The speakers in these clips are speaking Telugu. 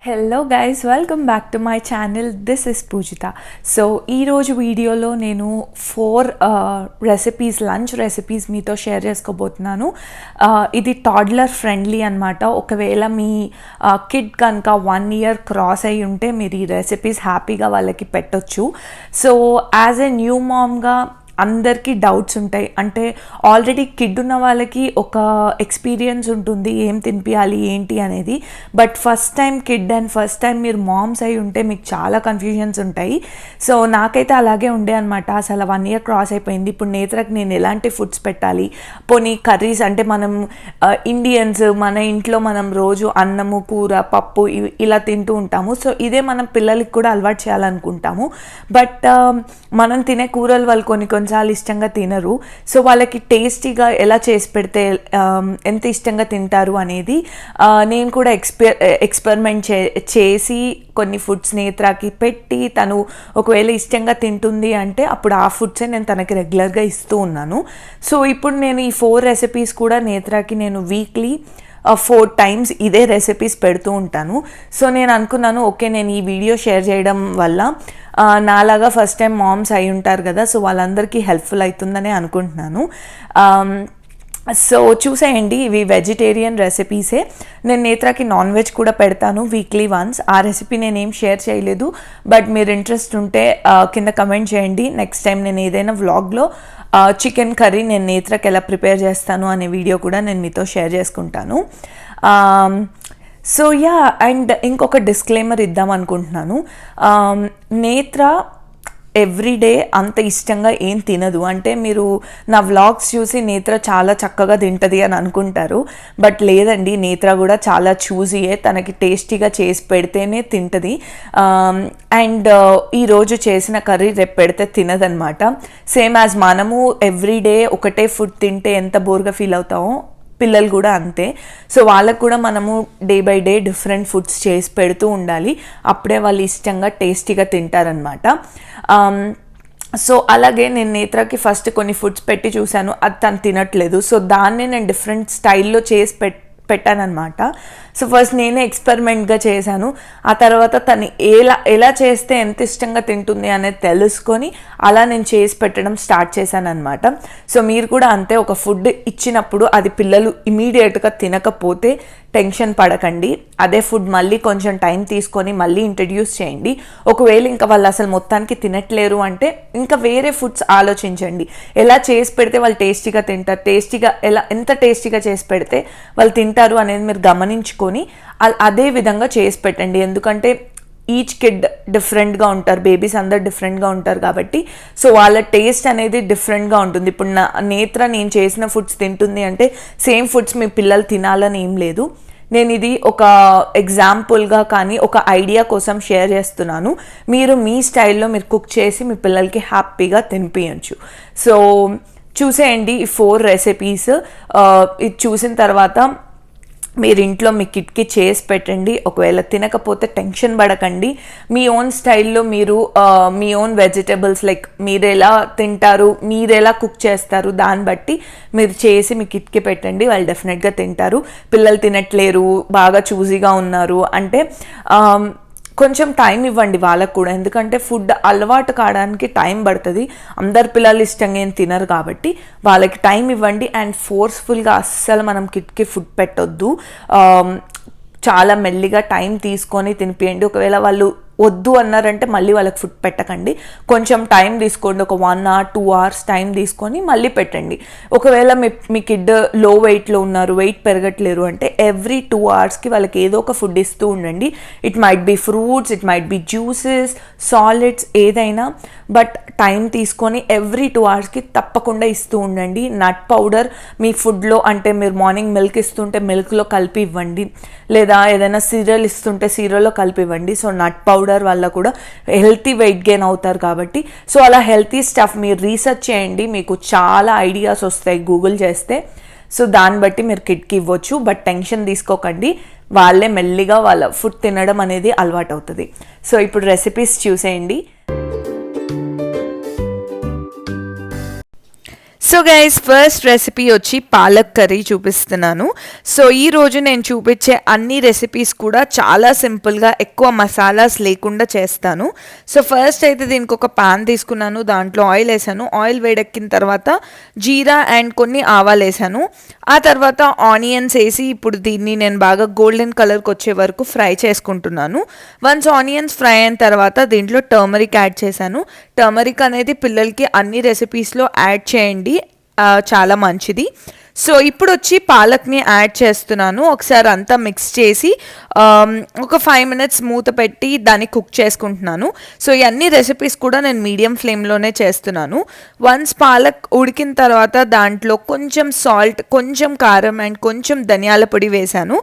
Hello guys, welcome back to my channel. This is Poojitha. So ఈరోజు వీడియోలో నేను 4 రెసిపీస్, లంచ్ రెసిపీస్ మీతో షేర్ చేసుకోబోతున్నాను. ఇది టాడ్లర్ ఫ్రెండ్లీ అనమాట. ఒకవేళ మీ కిడ్ కనుక 1 year క్రాస్ అయ్యి ఉంటే మీరు ఈ రెసిపీస్ హ్యాపీగా వాళ్ళకి పెట్టొచ్చు. సో యాజ్ ఎ న్యూ మామ్గా అందరికీ డౌట్స్ ఉంటాయి. అంటే ఆల్రెడీ కిడ్ ఉన్న వాళ్ళకి ఒక ఎక్స్పీరియన్స్ ఉంటుంది ఏం తినిపించాలి ఏంటి అనేది. But first time kid and first time మీరు మామ్స్ అయి ఉంటే మీకు చాలా కన్ఫ్యూజన్స్ ఉంటాయి. సో నాకైతే అలాగే ఉండే అనమాట. అసలు 1 year క్రాస్ అయిపోయింది. ఇప్పుడు నేత్రకు నేను ఎలాంటి ఫుడ్స్ పెట్టాలి, పోనీ కర్రీస్ అంటే మనం ఇండియన్స్ మన ఇంట్లో మనం రోజు అన్నము, కూర, పప్పు ఇలా తింటూ ఉంటాము. సో ఇదే మనం పిల్లలకి కూడా అలవాటు చేయాలనుకుంటాము. బట్ మనం తినే కూరలు వాళ్ళు కొన్నిసార్లు ఇష్టంగా తినరు. సో వాళ్ళకి టేస్టీగా ఎలా చేసి పెడితే ఎంత ఇష్టంగా తింటారు అనేది నేను కూడా ఎక్స్పెరిమెంట్ చేసి కొన్ని ఫుడ్స్ నేత్రాకి పెట్టి తను ఒకవేళ ఇష్టంగా తింటుంది అంటే అప్పుడు ఆ ఫుడ్సే నేను తనకి రెగ్యులర్గా ఇస్తూ ఉన్నాను. సో ఇప్పుడు నేను ఈ 4 రెసిపీస్ కూడా నేత్రాకి నేను వీక్లీ 4 times ఇదే రెసిపీస్ పెడుతూ ఉంటాను. సో నేను అనుకున్నాను, ఓకే నేను ఈ వీడియో షేర్ చేయడం వల్ల నాలాగా ఫస్ట్ టైం మామ్స్ అయి ఉంటారు కదా, సో వాళ్ళందరికీ హెల్ప్ఫుల్ అవుతుందని అనుకుంటున్నాను. సో చూసేయండి, ఇవి వెజిటేరియన్ రెసిపీసే. నేను నేత్రాకి నాన్ వెజ్ కూడా పెడతాను వీక్లీ వన్స్. ఆ రెసిపీ నేనేం షేర్ చేయలేదు. బట్ మీరు ఇంట్రెస్ట్ ఉంటే కింద కమెంట్ చేయండి. నెక్స్ట్ టైం నేను ఏదైనా వ్లాగ్లో చికెన్ కర్రీ నేను నేత్రాకి ఎలా ప్రిపేర్ చేస్తాను అనే వీడియో కూడా నేను మీతో షేర్ చేసుకుంటాను. సో యా, అండ్ ఇంకొక డిస్క్లైమర్ ఇద్దాం అనుకుంటున్నాను. నేత్ర ఎవ్రీడే అంత ఇష్టంగా ఏం తినదు. అంటే మీరు నా వ్లాగ్స్ చూసి నేత్ర చాలా చక్కగా తింటుంది అని అనుకుంటారు. బట్ లేదండి, నేత్ర కూడా చాలా చూసియే. తనకి టేస్టీగా చేసి పెడితేనే తింటుంది. అండ్ ఈరోజు చేసిన కర్రీ రేపు పెడితే తినదనమాట. సేమ్ యాజ్ మనము ఎవ్రీడే ఒకటే ఫుడ్ తింటే ఎంత బోర్గా ఫీల్ అవుతామో పిల్లలు కూడా అంతే. సో వాళ్ళకు కూడా మనము day by day different foods చేసి పెడుతూ ఉండాలి. అప్పుడే వాళ్ళు ఇష్టంగా టేస్టీగా తింటారనమాట. సో అలాగే నేను నేత్రకి ఫస్ట్ కొన్ని ఫుడ్స్ పెట్టి చూశాను, అది తను తినట్లేదు. సో దాన్ని నేను డిఫరెంట్ స్టైల్లో చేసి పెట్టానమాట. సో ఫస్ట్ నేనే ఎక్స్పెరిమెంట్గా చేశాను. ఆ తర్వాత తను ఎలా చేస్తే ఎంత ఇష్టంగా తింటుంది అనేది తెలుసుకొని అలా నేను చేసి పెట్టడం స్టార్ట్ చేశాను అనమాట. సో మీరు కూడా అంతే, ఒక ఫుడ్ ఇచ్చినప్పుడు అది పిల్లలు ఇమీడియట్గా తినకపోతే టెన్షన్ పడకండి. అదే ఫుడ్ మళ్ళీ కొంచెం టైం తీసుకొని మళ్ళీ ఇంట్రడ్యూస్ చేయండి. ఒకవేళ ఇంకా వాళ్ళు అసలు మొత్తానికి తినట్లేరు అంటే ఇంకా వేరే ఫుడ్స్ ఆలోచించండి. ఎలా చేసి పెడితే వాళ్ళు టేస్టీగా తింటారు, ఎంత టేస్టీగా చేసి పెడితే వాళ్ళు తింటారు అనేది మీరు గమనించుకొని అదే విధంగా చేసి పెట్టండి. ఎందుకంటే ఈచ్ కిడ్ డిఫరెంట్గా ఉంటారు, బేబీస్ అందరు డిఫరెంట్గా ఉంటారు కాబట్టి సో వాళ్ళ టేస్ట్ అనేది డిఫరెంట్గా ఉంటుంది. ఇప్పుడు నేత్ర నేను చేసిన ఫుడ్స్ తింటుంది అంటే సేమ్ ఫుడ్స్ మీ పిల్లలు తినాలని ఏం లేదు. నేను ఇది ఒక ఎగ్జాంపుల్గా కానీ ఒక ఐడియా కోసం షేర్ చేస్తున్నాను. మీరు మీ స్టైల్లో మీరు కుక్ చేసి మీ పిల్లలకి హ్యాపీగా తినిపించచ్చు. సో చూసేయండి ఈ 4 రెసిపీస్. ఇది చూసిన తర్వాత మీరు ఇంట్లో మీ కిడ్కి చేసి పెట్టండి. ఒకవేళ తినకపోతే టెన్షన్ పడకండి. మీ ఓన్ స్టైల్లో మీరు మీ ఓన్ వెజిటబుల్స్ లైక్ మీరు ఎలా తింటారు, మీరు ఎలా కుక్ చేస్తారు దాన్ని బట్టి మీరు చేసి మీ కిడ్కి పెట్టండి. వాళ్ళు డెఫినెట్గా తింటారు. పిల్లలు తినట్లేరు, బాగా చూజీగా ఉన్నారు అంటే కొంచెం టైం ఇవ్వండి వాళ్ళకు కూడా. ఎందుకంటే ఫుడ్ అలవాటు కావడానికి టైం పడుతుంది. అందరు పిల్లలు ఇష్టంగా ఏం తినరు కాబట్టి వాళ్ళకి టైం ఇవ్వండి. అండ్ ఫోర్స్ఫుల్గా అస్సలు మనం కిడ్కి ఫుడ్ పెట్టొద్దు. చాలా మెల్లిగా టైం తీసుకొని తినిపియండి. ఒకవేళ వాళ్ళు వద్దు అన్నారంటే మళ్ళీ వాళ్ళకి ఫుడ్ పెట్టకండి. కొంచెం టైం తీసుకోండి, ఒక 1 hour 2 hours టైం తీసుకొని మళ్ళీ పెట్టండి. ఒకవేళ మీ కిడ్ లో వెయిట్లో ఉన్నారు, వెయిట్ పెరగట్లేరు అంటే ఎవ్రీ 2 hoursకి వాళ్ళకి ఏదో ఒక ఫుడ్ ఇస్తూ ఉండండి. It might be fruits, it might be juices, solids, ఏదైనా. బట్ టైం తీసుకొని ఎవ్రీ 2 hoursకి తప్పకుండా ఇస్తూ ఉండండి. నట్ పౌడర్ మీ ఫుడ్లో అంటే మీరు మార్నింగ్ మిల్క్ ఇస్తుంటే మిల్క్లో కలిపి ఇవ్వండి, లేదా ఏదైనా సీరియల్ ఇస్తుంటే సీరియల్లో కలిపి ఇవ్వండి. సో నట్ పౌడర్ వల్ల కూడా హెల్తీ వెయిట్ గెయిన్ అవుతారు కాబట్టి సో అలా హెల్తీ స్టఫ్ మీరు రీసెర్చ్ చేయండి. మీకు చాలా ఐడియాస్ వస్తాయి గూగుల్ చేస్తే. సో దాన్ని బట్టి మీరు కిడ్కి ఇవ్వచ్చు. బట్ టెన్షన్ తీసుకోకండి, వాళ్ళే మెల్లిగా వాళ్ళ ఫుడ్ తినడం అనేది అలవాటు అవుతుంది. సో ఇప్పుడు రెసిపీస్ చూసేయండి. సో గైస్ ఫస్ట్ రెసిపీ వచ్చి పాలక్ కర్రీ చూపిస్తున్నాను. సో ఈరోజు నేను చూపించే అన్ని రెసిపీస్ కూడా చాలా సింపుల్గా ఎక్కువ మసాలాస్ లేకుండా చేస్తాను. సో ఫస్ట్ అయితే దీనికి ఒక పాన్ తీసుకున్నాను, దాంట్లో ఆయిల్ వేసాను. ఆయిల్ వేడెక్కిన తర్వాత జీరా అండ్ కొన్ని ఆవాలు వేసాను. ఆ తర్వాత ఆనియన్స్ వేసి ఇప్పుడు దీన్ని నేను బాగా గోల్డెన్ కలర్కి వచ్చే వరకు ఫ్రై చేసుకుంటున్నాను. వన్స్ ఆనియన్స్ ఫ్రై అయిన తర్వాత దీంట్లో టర్మరిక్ యాడ్ చేశాను. టర్మరిక్ అనేది పిల్లలకి అన్ని రెసిపీస్లో యాడ్ చేయండి, చాలా మంచిది. సో ఇప్పుడు వచ్చి పాలక్ని యాడ్ చేస్తున్నాను. ఒకసారి అంతా మిక్స్ చేసి ఒక 5 minutes మూత పెట్టి దాన్ని కుక్ చేసుకుంటున్నాను. సో ఈ అన్ని రెసిపీస్ కూడా నేను మీడియం ఫ్లేమ్లోనే చేస్తున్నాను. వన్స్ పాలక్ ఉడికిన తర్వాత దాంట్లో కొంచెం సాల్ట్, కొంచెం కారం అండ్ కొంచెం ధనియాల పొడి వేశాను.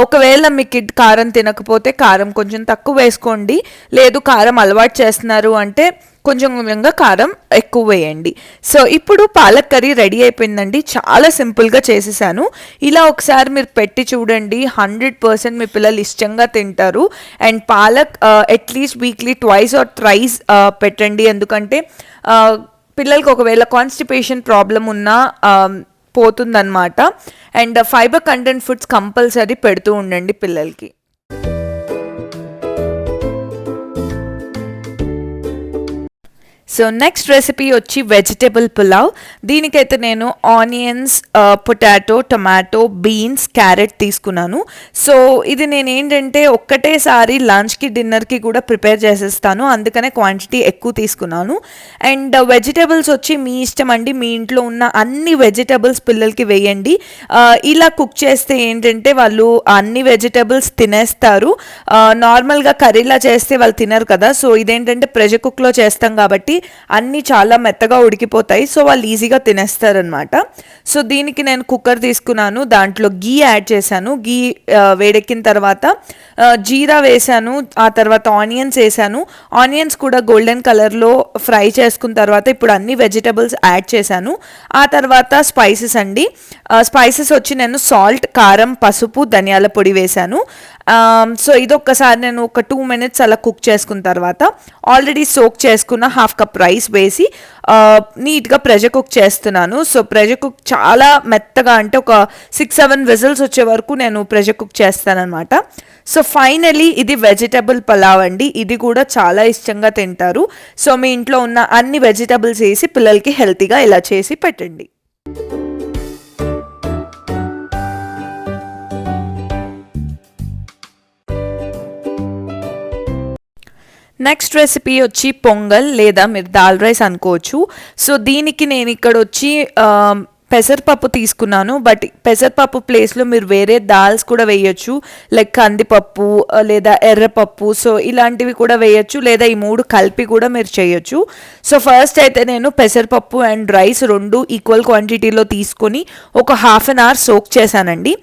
ఒకవేళ మీకు కారం తినకపోతే కారం కొంచెం తక్కువ వేసుకోండి, లేదు కారం అలవాటు చేస్తున్నారు అంటే కొంచెం కొంచెంగా కారం ఎక్కువ వేయండి. సో ఇప్పుడు పాలక్ కర్రీ రెడీ అయిపోయిందండి. చాలా సింపుల్గా చేసేసాను. ఇలా ఒకసారి మీరు పెట్టి చూడండి, 100% మీ పిల్లలు ఇష్టంగా తింటారు. And palak at least weekly 2 or 3 పెట్టండి, ఎందుకంటే పిల్లలకి ఒకవేళ కాన్స్టిపేషన్ ప్రాబ్లం ఉన్నా పోతుందన్నమాట. And fibre content foods compulsory పెడుతూ ఉండండి పిల్లలకి. సో నెక్స్ట్ రెసిపీ వచ్చి వెజిటేబుల్ పులావ్. దీనికైతే నేను onions, potato, tomato, beans, carrot తీసుకున్నాను. సో ఇది నేను ఏంటంటే ఒక్కటేసారి లంచ్కి డిన్నర్కి కూడా ప్రిపేర్ చేసేస్తాను, అందుకనే క్వాంటిటీ ఎక్కువ తీసుకున్నాను. అండ్ వెజిటేబుల్స్ వచ్చి మీ ఇష్టం అండి, మీ ఇంట్లో ఉన్న అన్ని వెజిటేబుల్స్ పిల్లలకి వేయండి. ఇలా కుక్ చేస్తే ఏంటంటే వాళ్ళు అన్ని వెజిటేబుల్స్ తినేస్తారు. నార్మల్గా కర్రీలా చేస్తే వాళ్ళు తినరు కదా. సో ఇదేంటంటే ప్రెషర్ కుక్లో చేస్తాం కాబట్టి అన్నీ చాలా మెత్తగా ఉడికిపోతాయి, సో వాళ్ళు ఈజీగా తినేస్తారనమాట. సో దీనికి నేను కుక్కర్ తీసుకున్నాను, దాంట్లో గీ యాడ్ చేశాను. గీ వేడెక్కిన తర్వాత జీరా వేసాను, ఆ తర్వాత ఆనియన్స్ వేసాను. ఆనియన్స్ కూడా గోల్డెన్ కలర్లో ఫ్రై చేసుకున్న తర్వాత ఇప్పుడు అన్ని వెజిటబుల్స్ యాడ్ చేశాను. ఆ తర్వాత స్పైసెస్ అండి. స్పైసెస్ వచ్చి నేను సాల్ట్, కారం, పసుపు, ధనియాల పొడి వేశాను. సో ఇదొక్కసారి నేను ఒక 2 minutes అలా కుక్ చేసుకున్న తర్వాత ఆల్రెడీ సోక్ చేసుకున్న 1/2 cup రైస్ వేసి నీట్గా ప్రెషర్ కుక్ చేస్తున్నాను. సో ప్రెషర్ కుక్ చాలా మెత్తగా, అంటే ఒక 6-7 విజిల్స్ వచ్చే వరకు నేను ప్రెషర్ కుక్ చేస్తానన్నమాట. సో ఫైనలీ ఇది వెజిటబుల్ పులావ్ అండి. ఇది కూడా చాలా ఇష్టంగా తింటారు. సో మీ ఇంట్లో ఉన్న అన్ని వెజిటబుల్స్ వేసి పిల్లలకి హెల్తీగా ఇలా చేసి పెట్టండి. నెక్స్ట్ రెసిపీ వచ్చి పొంగల్, లేదా మీరు దాల్ రైస్ అనుకోవచ్చు. సో దీనికి నేను ఇక్కడ వచ్చి పెసరపప్పు తీసుకున్నాను, బట్ పెసరపప్పు ప్లేస్లో మీరు వేరే దాల్స్ కూడా వేయచ్చు, లైక్ కందిపప్పు లేదా ఎర్రపప్పు. సో ఇలాంటివి కూడా వేయచ్చు, లేదా ఈ 3 కలిపి కూడా మీరు చేయొచ్చు. సో ఫస్ట్ అయితే నేను పెసరపప్పు అండ్ రైస్ 2 ఈక్వల్ క్వాంటిటీలో తీసుకొని ఒక 1/2 an hour సోక్ చేశానండి.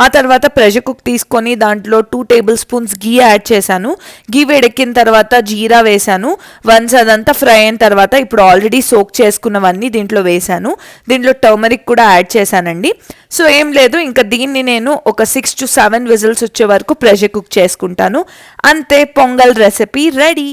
ఆ తర్వాత ప్రెషర్ కుక్ తీసుకొని దాంట్లో 2 tablespoons గీ యాడ్ చేశాను. గీ వేడెక్కిన తర్వాత జీరా వేశాను. వన్స్ అదంతా ఫ్రై అయిన తర్వాత ఇప్పుడు ఆల్రెడీ సోక్ చేసుకున్నవన్నీ దీంట్లో వేశాను. దీంట్లో టర్మరిక్ కూడా యాడ్ చేశానండి. సో ఏం లేదు, ఇంకా దీన్ని నేను ఒక 6 to 7 విజిల్స్ వచ్చే వరకు ప్రెషర్ కుక్ చేసుకుంటాను. అంతే, పొంగల్ రెసిపీ రెడీ.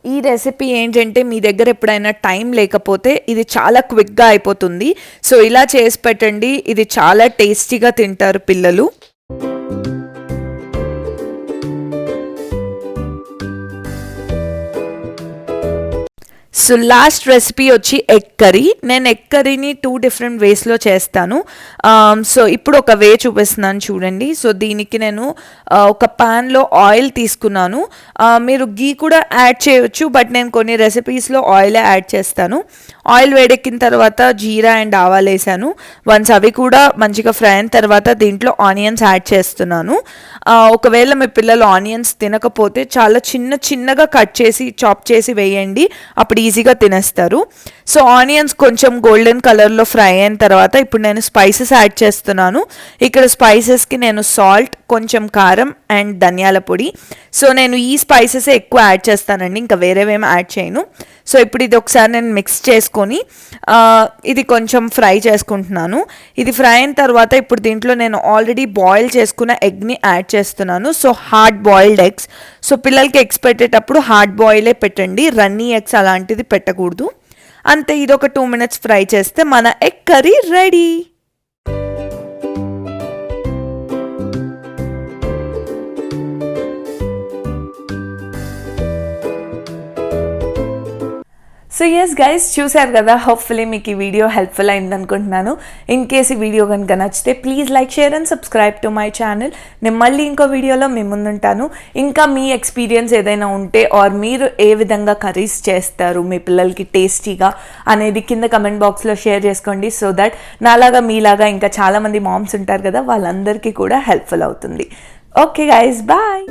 ఈ రెసిపీ ఏంటంటే మీ దగ్గర ఎప్పుడైనా టైం లేకపోతే ఇది చాలా క్విక్గా అయిపోతుంది. సో ఇలా చేసి పెట్టండి, ఇది చాలా టేస్టీగా తింటారు పిల్లలు. సో లాస్ట్ రెసిపీ వచ్చి ఎగ్ కర్రీ. నేను ఎగ్ కర్రీని 2 different వేస్లో చేస్తాను. సో ఇప్పుడు ఒక వే చూపిస్తున్నాను చూడండి. సో దీనికి నేను ఒక ప్యాన్లో ఆయిల్ తీసుకున్నాను. మీరు గీ కూడా యాడ్ చేయొచ్చు, బట్ నేను కొన్ని రెసిపీస్లో ఆయిలే యాడ్ చేస్తాను. ఆయిల్ వేడెక్కిన తర్వాత జీరా అండ్ ఆవాలు వేసాను. వన్స్ అవి కూడా మంచిగా ఫ్రై అయిన తర్వాత దీంట్లో ఆనియన్స్ యాడ్ చేస్తున్నాను. ఒకవేళ మీ పిల్లలు ఆనియన్స్ తినకపోతే చాలా చిన్నగా కట్ చేసి చాప్ చేసి వేయండి, అప్పుడు ఈజీగా తినేస్తారు. సో ఆనియన్స్ కొంచెం గోల్డెన్ కలర్లో ఫ్రై అయిన తర్వాత ఇప్పుడు నేను స్పైసెస్ యాడ్ చేస్తున్నాను. ఇక్కడ స్పైసెస్కి నేను సాల్ట్, కొంచెం కారం అండ్ ధనియాల పొడి. సో నేను ఈ స్పైసెస్ ఎక్కువ యాడ్ చేస్తానండి, ఇంకా వేరేవేమి యాడ్ చేయను. సో ఇప్పుడు ఇది ఒకసారి నేను మిక్స్ చేసుకుంటాను. వేసుకొని ఇది కొంచెం ఫ్రై చేసుకుంటున్నాను. ఇది ఫ్రై అయిన తర్వాత ఇప్పుడు దీంట్లో నేను ఆల్రెడీ బాయిల్ చేసుకున్న ఎగ్ని యాడ్ చేస్తున్నాను. So hard boiled eggs. So పిల్లలకి ఎగ్స్ పెట్టేటప్పుడు హార్డ్ బాయిలే పెట్టండి, రన్నీ ఎగ్స్ అలాంటిది పెట్టకూడదు. అంతే, ఇది ఒక 2 minutes ఫ్రై చేస్తే మన egg curry ready. So yes guys, చూసారు కదా, హోప్ఫుల్లీ మీకు ఈ వీడియో హెల్ప్ఫుల్ అయింది అనుకుంటున్నాను. ఇన్ కేస్ ఈ వీడియో కనుక నచ్చితే please like, share and subscribe to my channel. నేను మళ్ళీ ఇంకో వీడియోలో మీ ముందుంటాను. ఇంకా మీ ఎక్స్పీరియన్స్ ఏదైనా ఉంటే ఆర్ మీరు ఏ విధంగా కర్రీస్ చేస్తారు మీ పిల్లలకి టేస్టీగా అనేది కింద కమెంట్ బాక్స్లో షేర్ చేసుకోండి. సో దట్ నాలాగా మీలాగా ఇంకా చాలామంది మామ్స్ ఉంటారు కదా, వాళ్ళందరికీ కూడా హెల్ప్ఫుల్ అవుతుంది. Okay guys, bye.